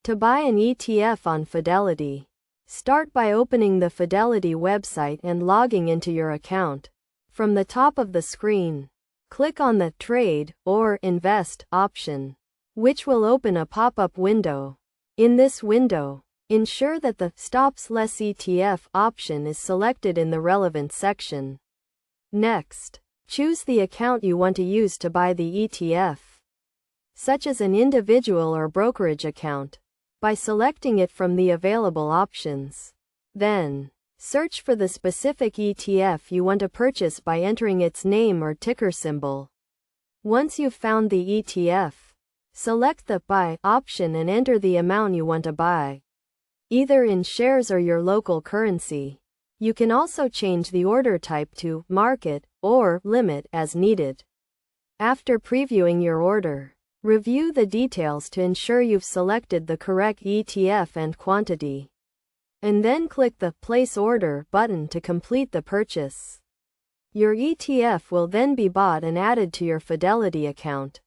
To buy an ETF on Fidelity, start by opening the Fidelity website and logging into your account. From the top of the screen, click on the Trade or Invest option, which will open a pop-up window. In this window, ensure that the Stops Less ETF option is selected in the relevant section. Next, choose the account you want to use to buy the ETF, such as an individual or brokerage account, by selecting it from the available options. Then, search for the specific ETF you want to purchase by entering its name or ticker symbol. Once you've found the ETF, select the Buy option and enter the amount you want to buy, either in shares or your local currency. You can also change the order type to Market or Limit as needed. After previewing your order, review the details to ensure you've selected the correct ETF and quantity, and then click the Place Order button to complete the purchase. Your ETF will then be bought and added to your Fidelity account.